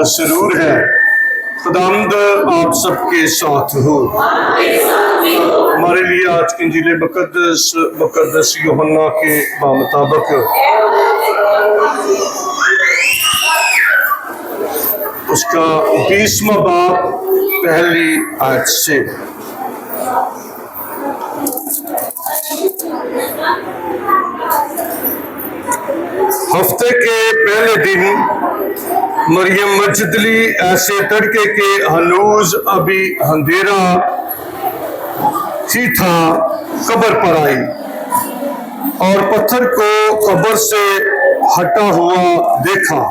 ضرور ہے۔ خداوند آپ سب کے ساتھ ہو۔ ہمارے لیے آج کی انجیل مقدس یوحنا کے مطابق اس کا 20واں باب پہلی آیت سے۔ ہفتے کے پہلے دن مریم مجدلی ایسے تڑکے کے ہنوز ابھی اندھیرا ہی تھا قبر پر آئی اور پتھر کو قبر سے ہٹا ہوا دیکھا۔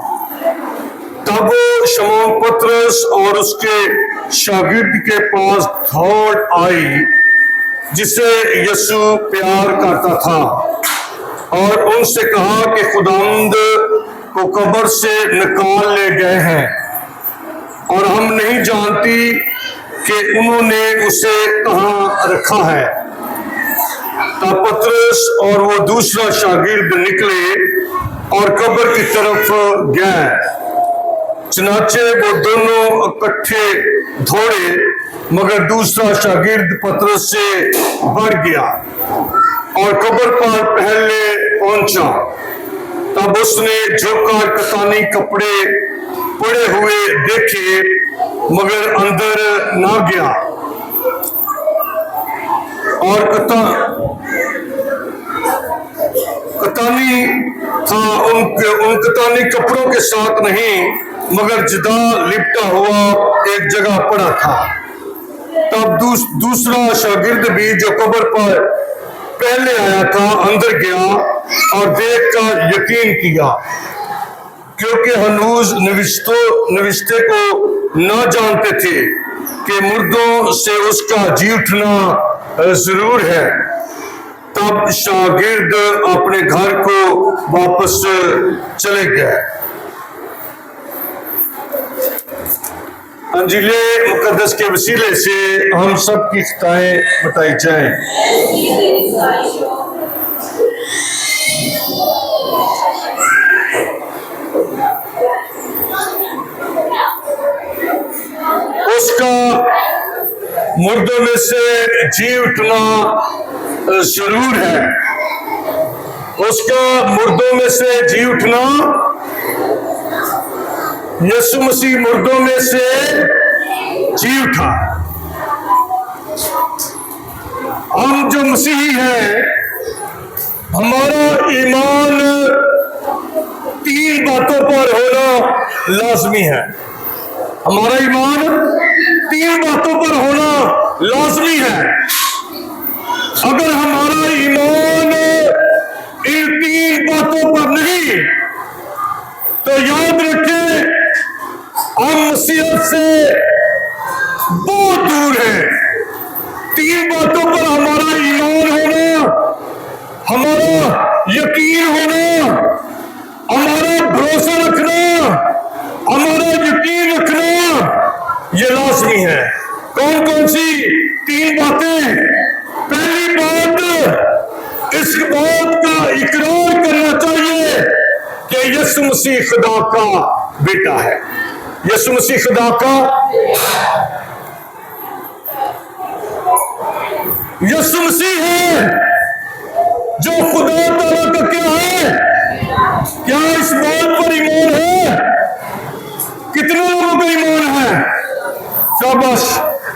تب وہ شمعون پترس اور اس کے شاگرد کے پاس دوڑ آئی جسے یسوع پیار کرتا تھا، اور ان سے کہا کہ خداوند کو قبر سے نکال لے گئے ہیں اور ہم نہیں جانتی کہ انہوں نے اسے کہاں رکھا ہے۔ تب پترس اور وہ دوسرا شاگرد نکلے اور قبر کی طرف گئے۔ چنانچہ وہ دونوں اکٹھے دوڑے، مگر دوسرا شاگرد پترس سے بڑھ گیا اور قبر پر پہلے پہنچا۔ تب اس نے جھک کر کتانی کپڑے پڑے ہوئے دیکھے، مگر اندر نہ گیا، اور کتانی تھا ان کتانی کپڑوں کے ساتھ نہیں، مگر جدا لپٹا ہوا ایک جگہ پڑا تھا۔ تب دوسرا شاگرد بھی جو قبر پر پہلے آیا تھا اندر گیا اور دیکھ کر یقین کیا، کیونکہ ہنوز نوشتے کو نہ جانتے تھے کہ مردوں سے اس کا جی اٹھنا ضرور ہے۔ تب شاگرد اپنے گھر کو واپس چلے گئے۔ انجیل مقدس کے وسیلے سے ہم سب کی خطائیں بتائی جائیں۔ اس کا مردوں میں سے جی اٹھنا ضرور ہے۔ اس کا مردوں میں سے جی اٹھنا، یسوع مسیح مردوں میں سے جی اٹھا۔ ہم جو مسیحی ہیں، ہمارا ایمان 3 باتوں پر ہونا لازمی ہے۔ ہمارا ایمان 3 باتوں پر ہونا لازمی ہے۔ اگر ہمارا ایمان ان 3 باتوں پر نہیں تو یاد رکھیں ہم مسیحیت سے بہت دور ہیں۔ 3 باتوں پر ہمارا ایمان ہونا، ہمارا یقین ہونا، ہمارا بھروسہ رکھنا، ہمارا یقین رکھنا یہ لازمی ہے۔ کون کون سی 3 باتیں؟ پہلی بات، اس بات کا اقرار کرنا چاہیے کہ یسوع مسیح خدا کا بیٹا ہے۔ یسوع مسیح خدا کا یسوع مسیح ہے جو خدا تعالیٰ کا کیا ہے؟ کیا اس بات پر ایمان ہے؟ کتنے لوگوں کا ایمان ہے؟ شاباش۔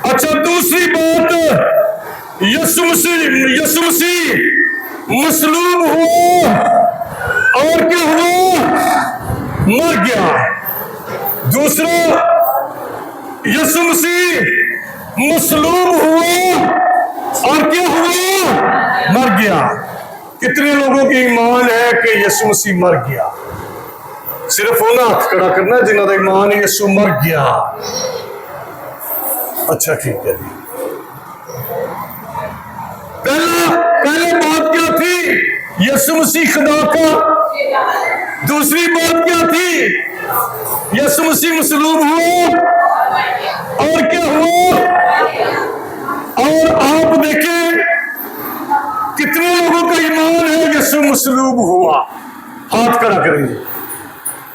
اچھا، دوسری بات، یسوع مسیح مصلوب ہوا اور کیا ہوا؟ مر گیا۔ دوسرا، یسوع مسیح مصلوب ہوا اور کیا ہوا؟ مر گیا۔ کتنے لوگوں کی ایمان ہے کہ یسوع مسیح مر گیا؟ صرف انہاں ہاتھ کھڑا کرنا جنہاں دا ایمان ہے یسوع مر گیا۔ اچھا ٹھیک ہے۔ پہلے بات کیا تھی؟ یسوع مسیح خدا کا۔ دوسری بات کیا تھی؟ یسوع مسیح مصلوب ہوا اور کیا ہوا؟ اور آپ دیکھیں کتنے لوگوں کا ایمان ہے یسوع مصلوب ہوا؟ ہاتھ کھڑا کریں گے۔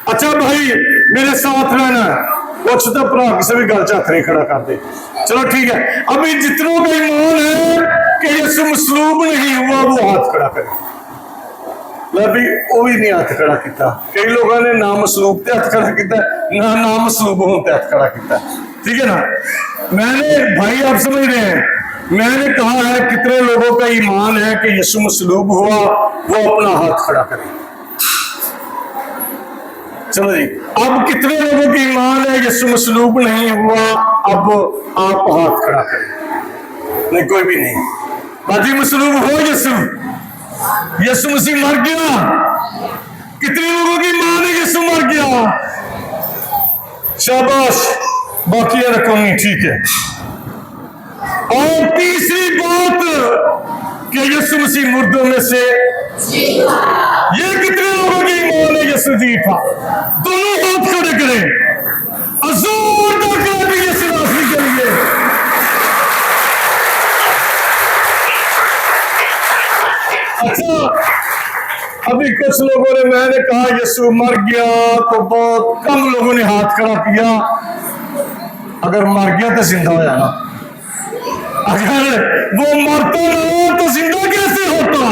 اچھا بھائی میرے ساتھ رہنا ہے، وہ اچھا بھرا کسی بھی گل ہاتھ نہیں کھڑا کر دے. چلو ٹھیک ہے، ابھی جتنوں کا ایمان ہے کہ یسوع مصلوب نہیں ہوا وہ ہاتھ کھڑا کرے. میں بھی وہ بھی نہیں ہاتھ کھڑا کیتا. کئی لوگوں نے نہ مصلوب تے ہاتھ کھڑا کیتا نہ مصلوب ہون تے ہاتھ کھڑا کیتا. ٹھیک ہے نا. میں نے بھائی آپ سمجھ رہے ہیں، میں نے کہا ہے کتنے لوگوں کا ایمان ہے کہ یسوع مصلوب ہوا وہ اپنا ہاتھ کھڑا کرے. چلو جی، اب کتنے لوگوں کی ایمان ہے یسوع مصلوب نہیں ہوا؟ اب آپ ہاتھ کھڑا کریں. نہیں کوئی بھی نہیں. باجی مصلوب ہو یسوع مسیح مر گیا. کتنے لوگوں کی ایمان ہے یسوع مر گیا؟ شاباش، باقی رقم نہیں. ٹھیک ہے. اور تیسری بات کہ یسوع مسیح مردوں میں سے یہ کتنے لوگوں کی ایمان ہے یسوع جی تھا؟ دونوں ہاتھ کھڑے کریں. زوردار کلام یسوع مسیح کے لیے. اچھا ابھی کچھ لوگوں نے، میں نے کہا یسوع مر گیا تو بہت کم لوگوں نے ہاتھ کھڑا کیا. اگر مر گیا تو زندہ ہو جانا. اگر وہ مرتا نہ تو زندہ کیسے ہوتا؟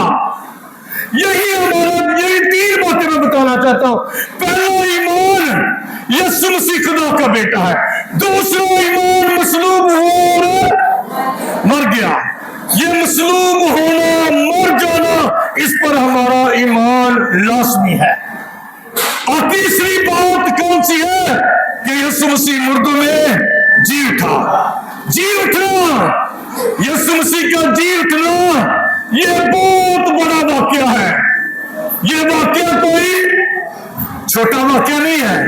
یہی ہمارا، یہی تین باتیں میں بتانا چاہتا ہوں. پہلا ایمان یسوع مسیح خدا کا بیٹا ہے. دوسرا ایمان مصلوب ہوا اور مر گیا. یہ مصلوب ہونا مر جانا اس پر ہمارا ایمان لازمی ہے. اور تیسری بات کون سی ہے کہ یسوع مسیح مردوں میں جی اٹھا. جی اٹھنا، یسوع مسیح کا جی اٹھنا یہ بہت بڑا واقعہ ہے. یہ واقعہ کوئی چھوٹا واقعہ نہیں ہے،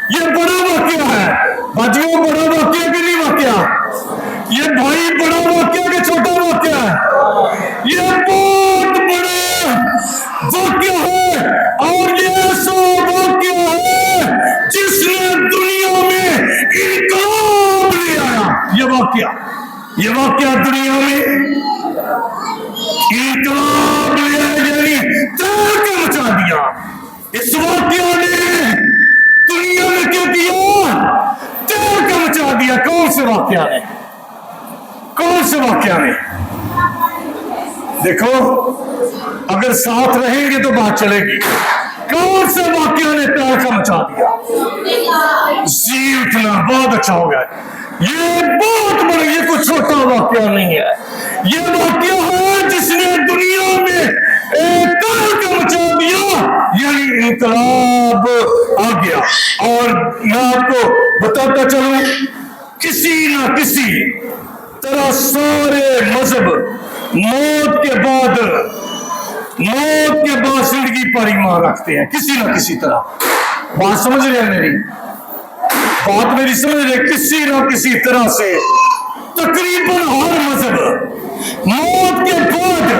یہ بڑا واقعہ ہے. بھائیو بڑا واقعہ کہ نہیں واقعہ؟ یہ بھائی بڑا واقعہ کہ چھوٹا واقعہ ہے؟ یہ بہت بڑا واقعہ ہے. اور یہ ایسا واقعہ ہے جس نے دنیا میں انقلاب لے آیا. یہ واقعہ دنیا میں انقلاب لے آیا، یعنی تہلکہ مچا دیا. اس واقعہ نے دنیا میں کیا کیا؟ تہلکہ مچا دیا. کون سے واقعہ نے؟ کون سے واقعہ نے؟ دیکھو اگر ساتھ رہیں گے تو بات چلے گی. کون سے واقعہ نے تہلکہ مچا دیا؟ جی اٹھنا. بہت اچھا ہو گیا. یہ بہت بڑا، یہ کوئی چھوٹا واقعہ نہیں ہے. یہ واقعہ ہے جس نے دنیا میں تہلکہ مچا دیا، یعنی انقلاب آ گیا. اور میں آپ کو بتاتا چلوں، کسی نہ کسی طرح سارے مذہب موت کے بعد زندگی پر ایمان رکھتے ہیں، کسی نہ کسی طرح. بات سمجھ رہے ہیں میری؟ بات میری سمجھ رہے؟ کسی نہ کسی طرح سے تقریباً ہر مذہب موت کے بعد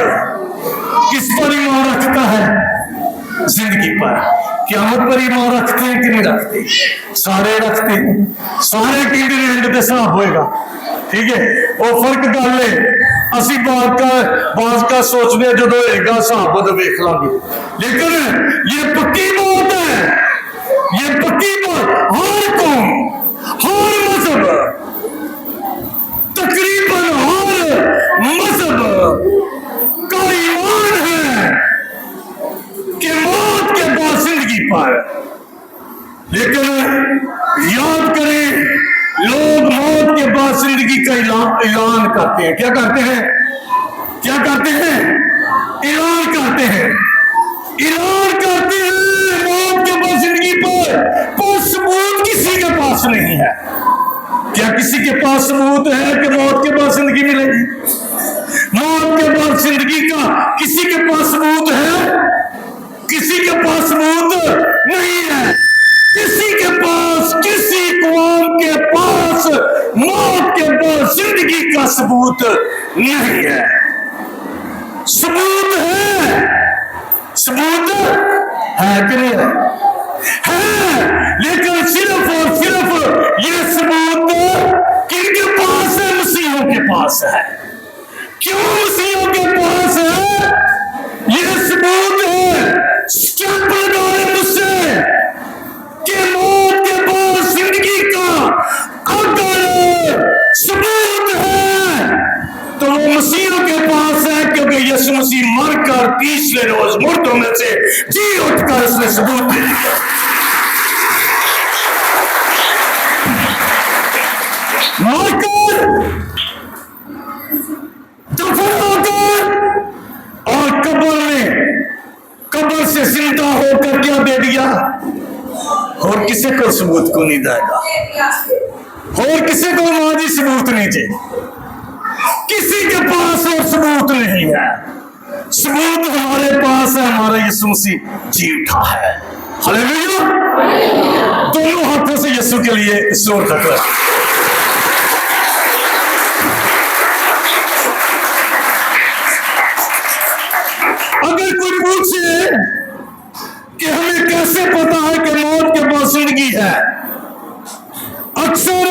کس پر ایمان رکھتا ہے؟ زندگی پر. قیامت پر ایمان رکھتے ہیں کہ نہیں رکھتے؟ سارے رکھتے ہیں. سارے کہندے نے اینڈ تے صاف ہوئے گا. ٹھیک ہے، وہ فرق گل ہے. اسی بات کا سوچنے جدو ہوئے گا صاحب تو دیکھ لیں گے. لیکن یہ پکی بات ہے، یہ پکی بات، ہر قوم، ہر مذہب، تقریباً ہر مذہب کا ایمان ہے کہ موت کے بعد زندگی پر. لیکن یاد کریں، لوگ موت کے بعد زندگی کا اعلان کرتے ہیں. کیا کرتے ہیں؟ کیا کرتے ہیں؟ اعلان کرتے ہیں. اعلان کرتے ہیں موت کے بعد زندگی پر ثبوت کسی کے پاس نہیں ہے. کیا کسی کے پاس ثبوت ہے کہ موت کے بعد زندگی ملے گی؟ موت کے بعد زندگی کا کسی کے پاس ثبوت ہے؟ کسی کے پاس ثبوت نہیں ہے. کسی کے پاس، کسی قوم کے پاس موت کے بعد زندگی کا ثبوت نہیں ہے. ثبوت ہے، ثبوت ہے کہ نہیں ہے؟ لیکن صرف اور صرف یہ ثبوت کن کے پاس ہے؟ مسیحوں کے پاس ہے. کیوں مسیحوں کے پاس ہے یہ ثبوت ہے؟ اسٹیمپ لگائے مجھ سے मसीह मर कर तीसरे रोज मुर्दों में से जी उठकर उसने सबूत दे दिया। मरकर, दफन होकर और कब्र से जिंदा होकर क्या दे दिया? और किसी को सबूत को नहीं देगा, और किसी को माजी सबूत नहीं दे, किसी के पास और सबूत नहीं है। सबूत हमारे पास है, हमारा यीशु मसीह जी उठा है। हालेलुया। दोनों हाथों से यीशु के लिए जोर तक रखें। अगर कोई पूछे कि हमें कैसे पता है कि मौत के बाद जिंदगी है, अक्सर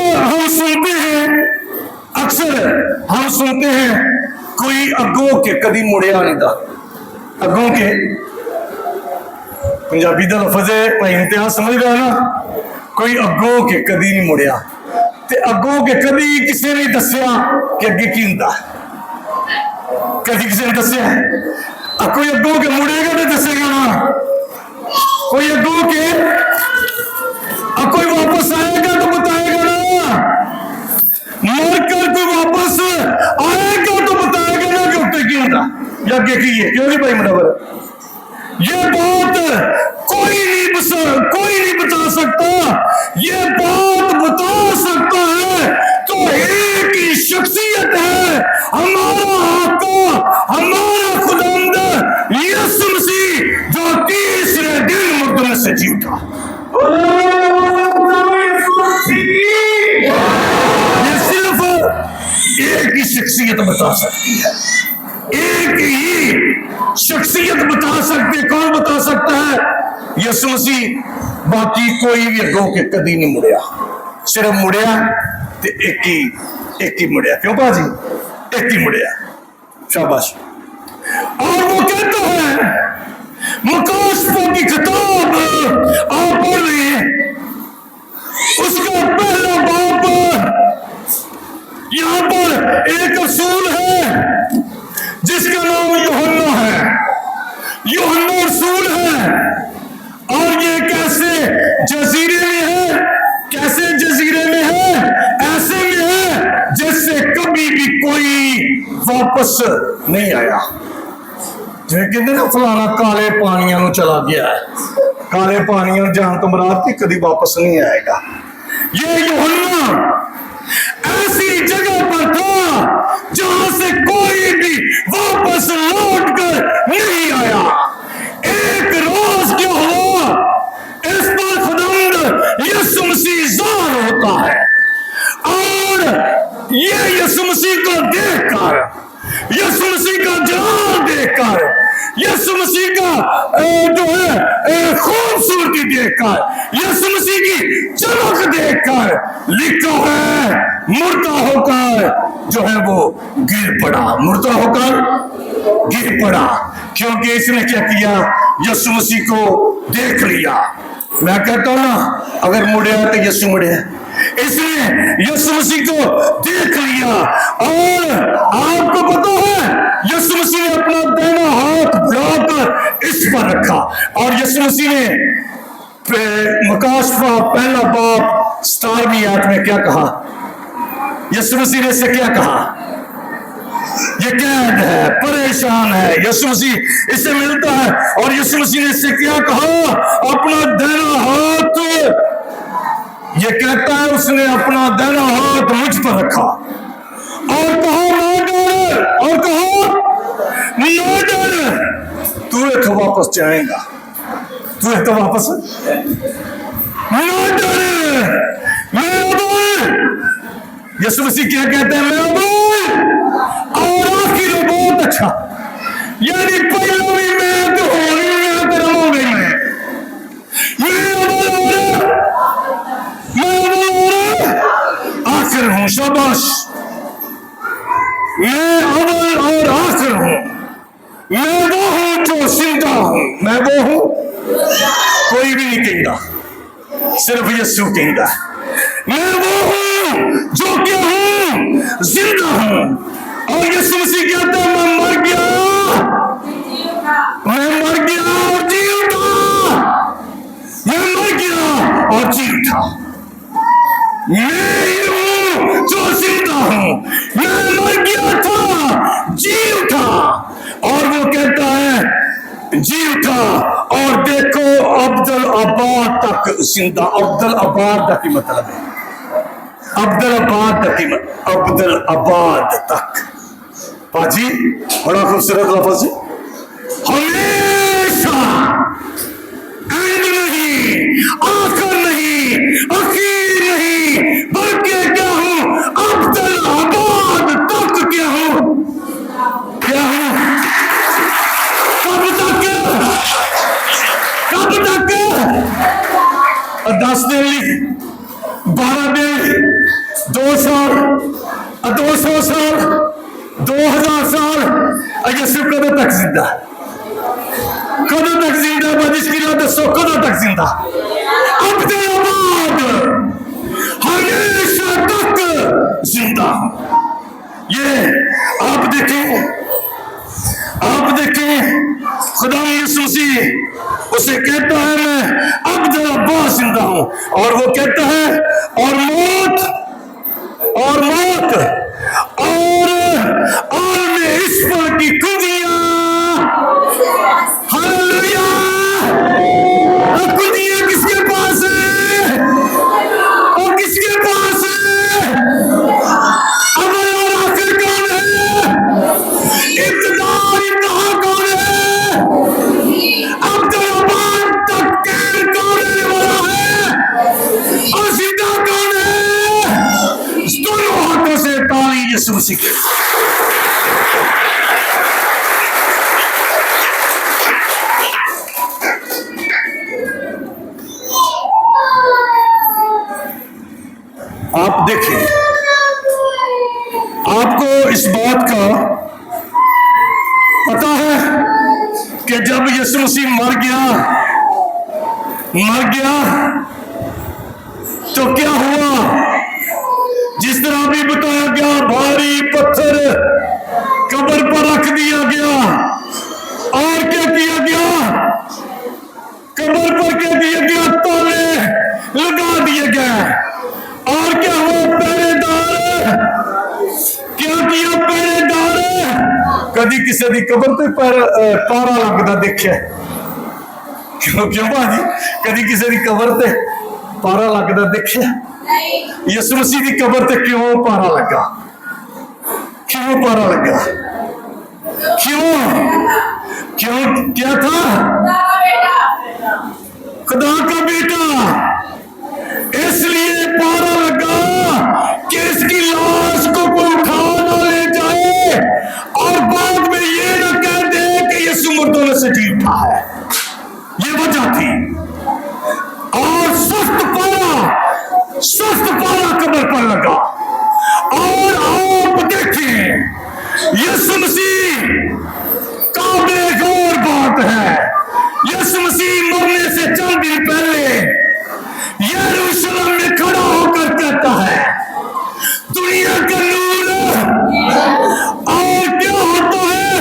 हम सुनते हैं कोई अगो के कदी मुड़िया नहीं था। अगो के पंजाबी का लफज है, भाई इम्तिहान समझ रहा है ना, कोई अगो के कदी नहीं मुड़िया, ते अगो के कदी किसी ने दसिया कि अगे की हुंदा, कदी किसी ने दसिया? कोई अगो के मुड़ेगा तो दसेगा ना, कोई अगो के कोई वापस आएगा तो बताएगा ना, मरकर कोई वापस आएगा तो बताएगा ना कि उत्ते की होता या आगे की है। क्यों नहीं भाई बराबर? ये बात कोई नहीं बता सकता। ये बात बता सकता है तो एक ही शख्सियत है, हमारा आका, हमारा खुदावंद यीशु मसीह, जो तीसरे दिन मुर्दों में से जी उठा। ये सिर्फ एक ही शख्सियत बता सकती है, एक ही शख्सियत बता सकती है। कौन बता सकता है? यीशु मसीह। बाकी कोई भी अगों के कदी नहीं मुड़िया, सिर्फ मुड़िया ते एक ही मुड़िया। क्यों बाजी? एक ही मुड़िया। शाबाश। और वो कहता है, मकासफों की किताब आप पढ़ रहे हैं, उसका पहला बाप, यहां पर एक रसूल है जिसका नाम यूहन्ना है। यूहन्ना रसूल है, और ये कैसे जजीरे में है, कैसे जजीरे में है? ऐसे में है जिससे कभी भी कोई वापस नहीं आया। कहते ना फलाना काले पानियों में चला गया है, काले पानियों जहां तुम रात की कभी वापस नहीं आएगा। ये यूहन्ना ऐसी जगह पर था जहां से कोई भी वापस लौट कर नहीं आया। एक रोज क्या हुआ, इस पर खुदावंद यीशु मसीह ज़ाहिर होता है, और ये यीशु मसीह को देखकर, यीशु मसीह का जलाल देखकर, यीशु मसीह का जो है खूबसूरती देखकर, यीशु मसीह की चमक देखकर लिखा है, मुर्दा होकर जो है वो गिर पड़ा, मुर्दा होकर गिर पड़ा। क्योंकि इसने क्या किया? यीशु मसीह को देख लिया। मैं कहता हूं ना, अगर मुड़िया तो यीशु मुड़िया। इसने यीशु मसीह को देख लिया, और आपको पता है यीशु मसीह ने अपना दाहिना हाथ बढ़ाकर इस पर रखा, और यीशु मसीह ने मकासफा पहला बाप 17वीं आयत में क्या कहा? यीशु मसीह ने इससे क्या कहा? ये कैद है, परेशान है। यीशु मसीह इससे मिलता है, और यीशु मसीह ने इससे क्या कहा? अपना दाहिना हाथ, ये कहता है उसने अपना दाहिना हाथ मुझ पर रखा और कहा ना डर, और कहा ना डर, तू तो वापस जाएगा, तू तो वापस ना डर, मैं अबुल। यीशु मसीह क्या कहते हैं? मैं अबुल। और आखिर बहुत अच्छा, यानी पहला भी मैं तो हो गई, मैं तो रहो गई, मैं अबुल आखिर हूं। शाबाश। मैं अव्वल और आखिर हूं, मैं वो हूं जो जिंदा हूं, मैं वो हूं। कोई भी नहीं कहता, सिर्फ यीशु कहता है मैं वो हूं जो क्या हूं, जिंदा हूं। और यीशु मसीह कहता है मैं मर गया मैं मर गया और जी उठा, मैं मर गया और जी उठा, मैं ही हूं जो जिंदा हूं, मैं मर गया था जी उठा। और वो कहता है जी उठा और देखो अब्दुल अब्बाद तक जिंदा। अब्दुल अब्बाद का की मतलब है अब्दुल अब्बाद तक। पाजी बड़ा खूबसूरत लफ्ज है, हमेशा, एंड नहीं, आखिर नहीं, अखीर नहीं, बल्कि क्या हूं अब्दुल अब्बाद तक। क्या हूं, क्या हूं, कब तक, कब तक? 10 दिन, 12 दिन, 2 साल, 200 साल, 2000 साल, यसु कदों तक जिंदा, कदों तक जिंदा? बदिशकिरा दसो कदों तक जिंदा? अब्दुल अब्बाद हमेशा तक जिंदा। ये आप देखें खुदा यीशु मसीह उसे कहता है मैं अब्दुल अब्बाद जिंदा हूं। और वो कहता है और मौत और आलमे इस्फर की कुंजियां, हालेलुया, कुंजियां किसके पास है और किसके पास है? अव्वल और आखिर कौन है? इब्तिदा इंतहा कौन है? अब्दुल अब्बाद तक कैद कौन रहने वाला है और जिंदा कौन है? दोनों हाथों से ताली यीशु मसीह के। आप देखें, आपको इस बात का पता है कि जब यीशु मसीह मर गया तो क्या हुआ? जिस तरह भी बताया गया, भारी पत्थर कब्र पर रख दिया गया और क्या किया गया? कब्र पर क्या किया गया? ताले लगा दिए गए। और क्या हुआ? पहरेदार, क्या किया पहरेदार? कभी किसी की कब्र पे पारा लगता देखा? क्यों भाजी, कभी किसी की कब्र पे पारा लगता देखा? यीशु मसीह की कब्र पे क्यों पारा लगा? क्यों पारा लगा? क्यों क्या था? खुदा का बेटा, इसलिए पारा लगा कि इसकी लाश को कोई उठा ना ले जाए और बाद में ये ना कह दे कि यीशु मुर्दों में से जी उठा है। ये वजह थी। और सख्त पारा कब्र पर लगा। और आप देखें, यीशु मसीह काबिल गौर बात है। यीशु मसीह मरने से चंद दिन पहले यरूशलेम में खड़ा होकर कहता है दुनिया का नूर। और क्या होता है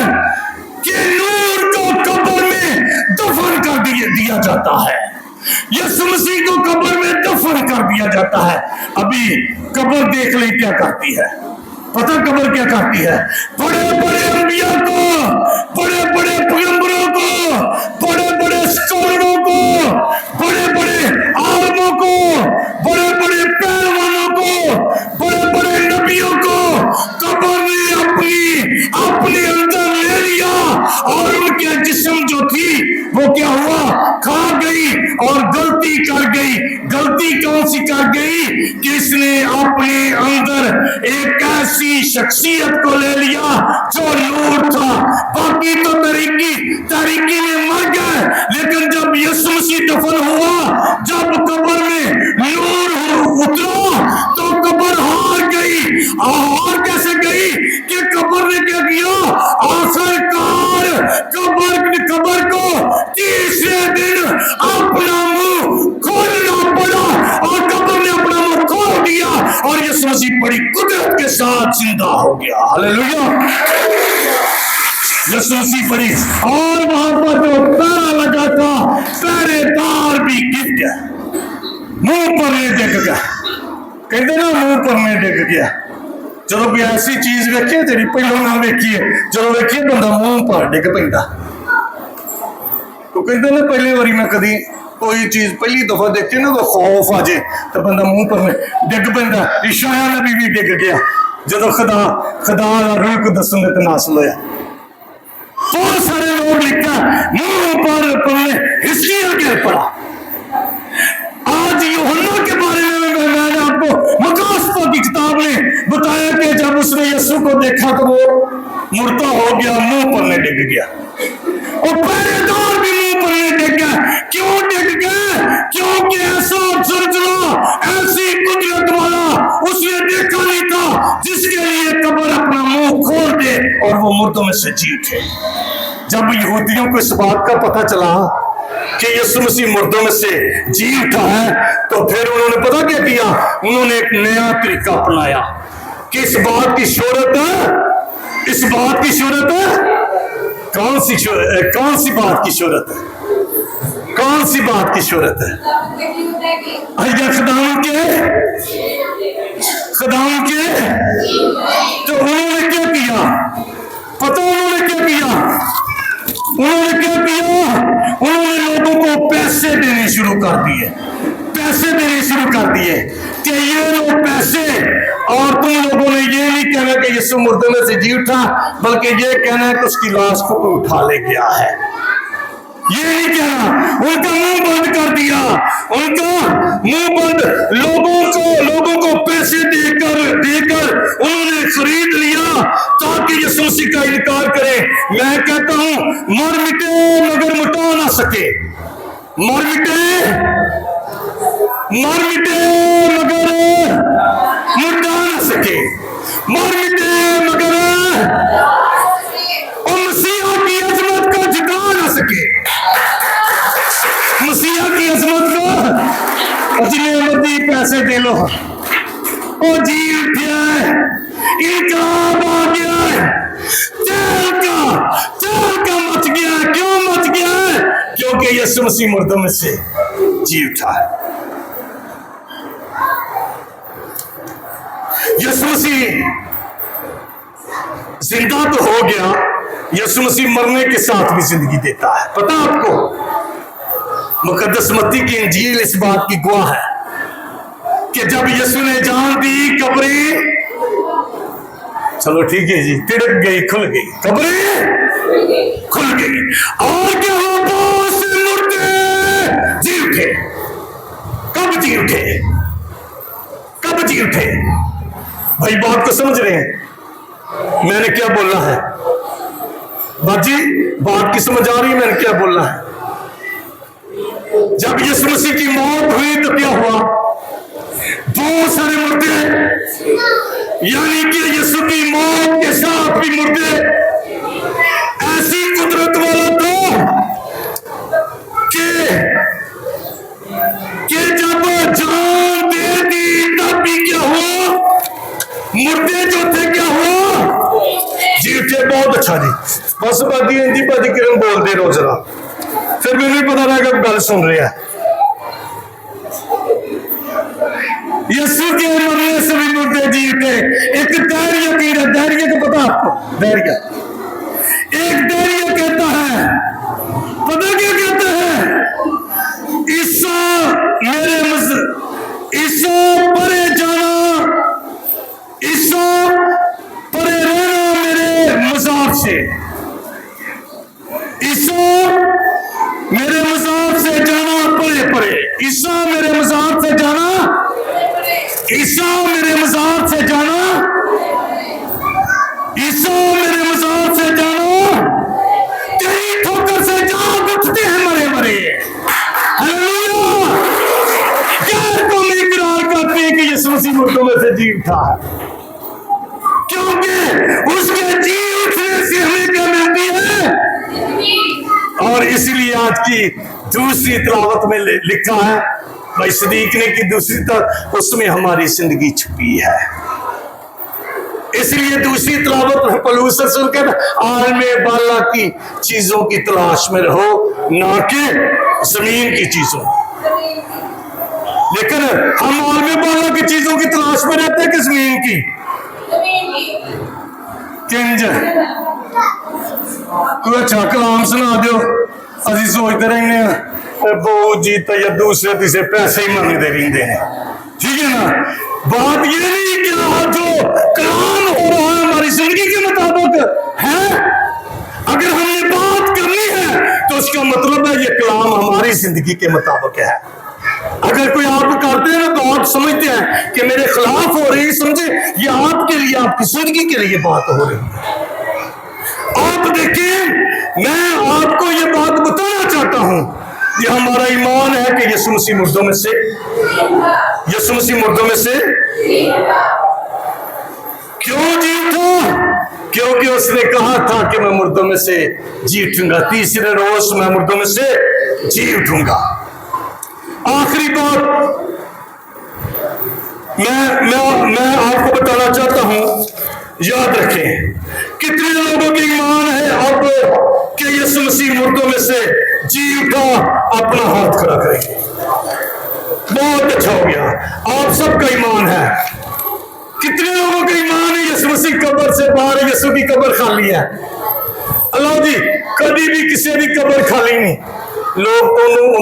कि नूर को कब्र में दफन कर दिया जाता है। यीशु मसीह को कब्र में दफन कर दिया जाता है। अभी कब्र देख ले क्या करती है, पता कब्र क्या करती है? बड़े बड़े अंबिया को, बड़े बड़े पैगंबरों को, बड़े बड़े स्कॉलरों को, बड़े बड़े आलमों को, बड़े बड़े पहलवानों को, बड़े बड़े नबियों को कब्र ने अपने अंदर ले लिया। और उनके जिस्म जो थी वो क्या हुआ? खा गई और गलती कर गई। गलती कौन सी कर गई कि इसने अपने अंदर एक ऐसी शख्सियत को ले लिया जो नूर था। बाकी तो तारीकी में मर गए, लेकिन जब यीशु मसीह दफन हुआ, जब कब्र में नूर उतरा तो कब्र हार गई। हार कैसे गई कि कब्र ने क्या किया? आखिरकार कब्र को तीसरे दिन अपना मुंह खोलना पड़ा और कब्र ने अपना मुंह खोल दिया और यीशु मसीह बड़ी कुदरत के साथ जिंदा हो गया। हालेलुया। यीशु मसीह पड़ी और वहां पर जो ताला लगा था पहरेदार भी गिर गया, मुंह पर नहीं डिग गया। कहते ना मुंह पर नहीं डिग गया। जो कोई ऐसी चीज वेखिए जी पहले ना वेखिए, जो वेखिए बंदा मुंह पर डिग पैंदा। तो कहते ना पहली बारी मैं कभी कोई चीज पहली दफा देखी ना तो खौफ आ जाए तो बंदा मुंह पर डिग पैंदा। इशाया नबी भी डिग गया जो खुदा का रूह को दसन ते नासल होया। बहुत सारे लोग लिखा मुंह पर हिस्ट्री गिर पड़ा। आज यूहन्ना के बारे में मैंने आपको मकासता की किताब में बताया कि जब उसने यीशु को देखा तो वो मुर्दा हो गया, मुंह पर नहीं डिग गया। और पहरेदार भी मुंह पर नहीं डिग गया। क्यों डिग गया? क्योंकि ऐसा जलजला, ऐसी कुदरत वाला उसने देखा नहीं था जिसके लिए कब्र अपना मुंह खोल दे और वो मुर्दों में से जी उठे। जब यहूदियों को इस बात का पता चला कि यीशु मसीह मुर्दों में से जी उठा है तो फिर उन्होंने पता क्या किया? उन्होंने एक नया तरीका अपनाया कि इस बात की शोहरत है, इस बात की शोहरत है। कौन सी बात की शोहरत है? कौन सी बात की शोहरत है? खुदाम के तो उन्होंने क्या किया? पता उन्होंने क्या किया? उन्होंने लोगों को पैसे देने शुरू कर दिए, कि ये लो पैसे। और तुम लोगों ने ये नहीं कहना कि यीशु मुर्दों में से जी उठा, बल्कि ये कहना है कि उसकी लाश को कोई उठा ले गया है। ये नहीं कहना। उनका मुंह बंद कर दिया, उनका मुंह बंद। लोगों को पैसे देकर उन्होंने खरीद लिया ताकि यीशु मसीह का इनकार करे। मैं कहता हूं मर मिटे मगर मिटा ना सके, मर मिटे मगर मिटा ना सके, मर मिटे मगर मसीहा की अजमत को झुका ना सके, मसीहा की अजमत को जितने मर्जी पैसे दे लो। ओ जी उठा है, इनकलाब आ गया है, चल का मच गया है। क्यों मच गया है? क्योंकि यीशु मसीह मुर्दों में से जी उठा है। यीशु मसीह जिंदा तो हो गया, यीशु मसीह मरने के साथ भी जिंदगी देता है। पता आपको मुकद्दस मत्ती की इंजील इस बात की गवाह है कि जब यीशु ने जान दी कब्रें, चलो ठीक है जी, तिड़क गई, खुल गई, कब्रें खुल गई। और क्या हुआ? बहुत से मुर्दे जी उठे। कब जी उठे? कब जी उठे? भाई बात को समझ रहे हैं मैंने क्या बोलना है? बाजी बात की समझ आ रही है मैंने क्या बोलना है? जब यीशु मसीह की मौत हुई तो क्या हुआ? बहुत सारे मुर्दे, यानी कि यीशु की मौत के साथ भी मुर्दे। ऐसी कुदरत वाला तो कि जब जान दे दी तब भी क्या हुआ? मुर्दे जो थे क्या हुआ? जी उठे। बहुत अच्छा जी, बस बादी हिंदी बादी किरण बोल दे रहो जरा, फिर मैंने पता रहेगा गल सुन रहा है। यीशु के मरने से भी मुर्दे जी उठे। एक धैर्य की, धैर्य को पता आपको? धैर्य, एक धैर्य कहता है, पता क्या कहता है? ईसा परे जाना, ईसा परे रहना मेरे मज़ार से, ईसा मेरे मज़ार से जाना परे परे, ईसा मेरे मज़ार से जाना, ईसा मेरे मज़ार से जाना, ईसा मेरे मज़ार से जाना। तेरी ठोकर से जाग उठते हैं मरे मरे। हालेलुया। गैर कौमी इकरार करते हैं कि यीशु मसीह मुर्दों में से जी उठा है, क्योंकि उसके जी उठने से हमें क्या मिलती है? और इसीलिए आज की दूसरी तिलावत में लिखा है भाई सदीक ने की दूसरी तरफ, उसमें हमारी जिंदगी छुपी है। इसलिए दूसरी तलावत में पौलुस रसूल कहता आलम बाला की चीजों की तलाश में रहो, ना कि जमीन की चीजों। लेकिन हम आलम बाला की चीजों की तलाश में रहते हैं कि जमीन की? किंज कोई अच्छा कलाम सुना दो, अभी सोचते रहने बहु जी तो या दूसरे तीसरे पैसे ही मांगते रहते हैं, ठीक है ना। बात ये नहीं कि जो कलाम हो रहा है हमारी जिंदगी के मुताबिक है, अगर हमने बात करनी है तो उसका मतलब है ये कलाम हमारी जिंदगी के मुताबिक है। अगर कोई आप करते हैं ना तो आप समझते हैं कि मेरे खिलाफ हो रही, समझे ये आपके लिए, आपकी जिंदगी के लिए बात हो रही है। आप देखिए, मैं आपको ये बात बताना चाहता हूं, ये हमारा ईमान है कि यीशु मसीह मुर्दों में से, यीशु मसीह मुर्दों में से क्यों जी उठा? क्योंकि उसने कहा था कि मैं मुर्दों में से जी उठूंगा, तीसरे रोज मैं मुर्दों में से जी उठूंगा। आखिरी बात मैं आपको बताना चाहता हूं, याद रखें कितने लोगों की ईमान है अब कि यीशु मसीह मुर्दों में से जी उठा, अपना हाथ खड़ा करेंगे। बहुत अच्छा हो गया, आप सबका ईमान है। कितने लोगों का ईमान है यीशु मसीह कब्र से बाहर है, यीशु की कब्र खाली है? अल्लाह जी कभी भी किसी की कब्र खाली नहीं। लोग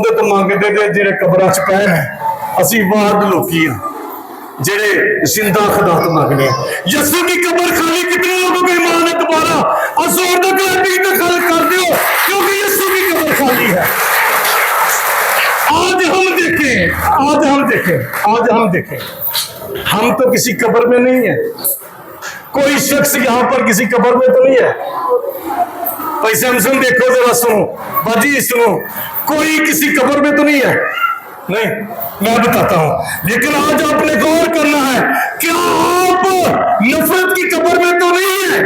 तो तो मंगते थे जेडे कब्र च पै ने, असी बाद लोकी हाँ जेडे जिंदा खुदा तो मंगने। यीशु की कब्र खाली, कितने लोगों का ईमान है? दोबारा जोर कर दो क्योंकि यीशु की कब्र खाली है। आज हम देखें, हम तो किसी कब्र में नहीं है। कोई शख्स यहाँ पर किसी कब्र में तो नहीं है। पैसे हम सुन, देखो जरा, सुनो बाजी सुनो, कोई किसी कब्र में तो नहीं है। नहीं, मैं बताता हूं, लेकिन आज आपने गौर करना है, क्या आप नफरत की कब्र में तो नहीं है?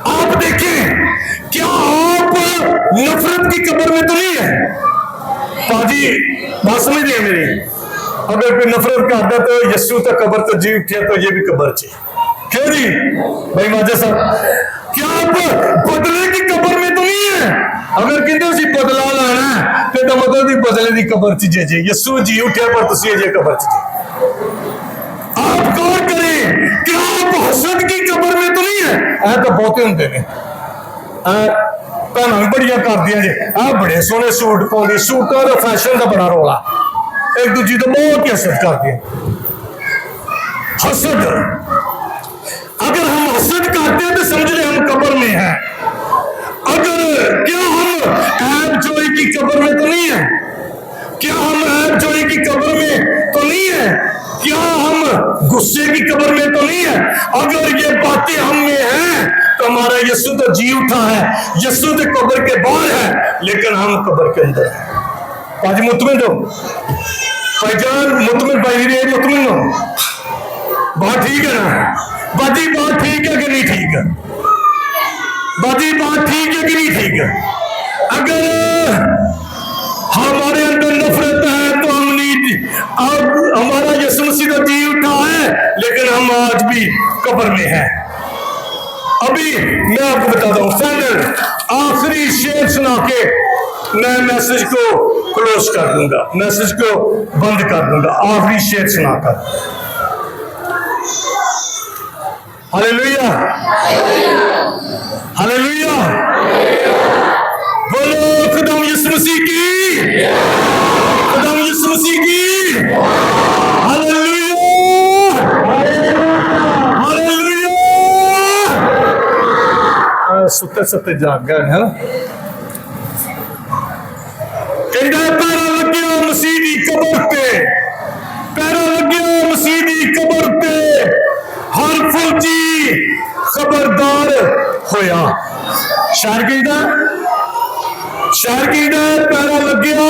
आप देखें, क्या आप नफरत की कब्र में तो नहीं है? बाजी बात समझ रहे मेरी? अगर कोई नफरत करता है तो यीशु तो कब्र तो जी उठिया, तो ये भी कब्र ची क्यों जी भाई माजा साहब? क्या आप बदले की कब्र में तो नहीं है? अगर कहते बदला लाना है तो मतलब बदले की कब्र च जे यीशु जी उठिया पर तुसी जे कब्र च जे। आप गौर करें, क्या आप हसद की कब्र में तो नहीं है? ऐ तो बहुते होंगे ने, भैन बड़िया कर दिया जे, आ बड़े सोहने सूट पाउंदी, सूटों का फैशन का बड़ा रौला, एक दूजी तो बहुत ही हसद कर दिया। हसद, अगर हम हसद करते हैं तो समझ रहे हम कब्र में हैं। अगर क्या हम ऐब जोई की कब्र में तो नहीं है? क्या हम ऐब जोई की कब्र में तो नहीं है? क्या हम गुस्से की कब्र में तो नहीं है? अगर ये बातें हम में हैं तो हमारा यीशु तो जी उठा है, यीशु तो कब्र के बाहर है, लेकिन हम कब्र के अंदर हैं। आज मुतमिन दो भाईजान, मुतमिन भाई रे, मुतमिन हो, बात ठीक है ना? बाजी बात ठीक है कि नहीं ठीक है? बाजी बात ठीक है कि नहीं ठीक है? अगर हमारे अंदर नफरत है तो हम नहीं, अब हमारा यीशु मसीह तो जी उठा है, लेकिन हम आज भी कब्र में हैं। अभी मैं आपको बताता हूँ, फाइनल आखिरी शेर सुना के मैं मैसेज को क्लोज कर दूंगा, मैसेज को बंद कर दूंगा। आखिरी शेर सुनाकर, हालेलुया हालेलुया, बोलो खुदाम यीशु मसीह की, खुदाम यीशु मसीह की, हालेलुया हालेलुया। सुते सुते जाग गए है ना? कहता पैरा लग्या मसीह दी कब्र ते, पैरा लग्या मसीह दी कब्र ते, हर फौजी खबरदार होया। शायर कहता, शायर कहता पैरा लग्या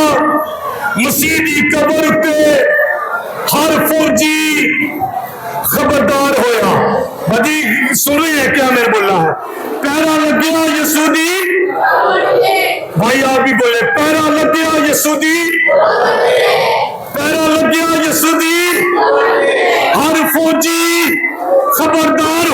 मसीह दी कब्र ते, हर फौजी खबरदार होया। भाजी सुन रहे हैं क्या मैं बोल रहा है? पैरा लग्या यीशु दी, भाई आप भी बोले, पैरा लग्या यीशु दी, पैरा लग्या यीशु दी, हर फौजी खबरदार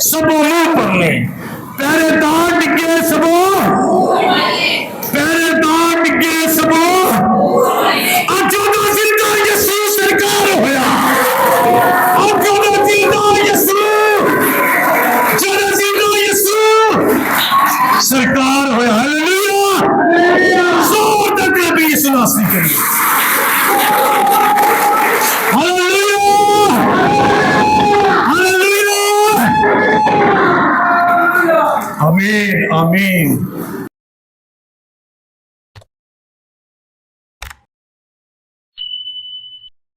सबो मुंह पड़ने, पहरेदार डिगे सबो, पहरेदार डिगे सबो, अजो दा जिंदा यसू सरकार होया, अजो दा जिंदा यसू, जरा जिंदा यसू सरकार होया। हालेलुया, जोर तक नबी यीशु नासरी करिए। आमीन आमीन।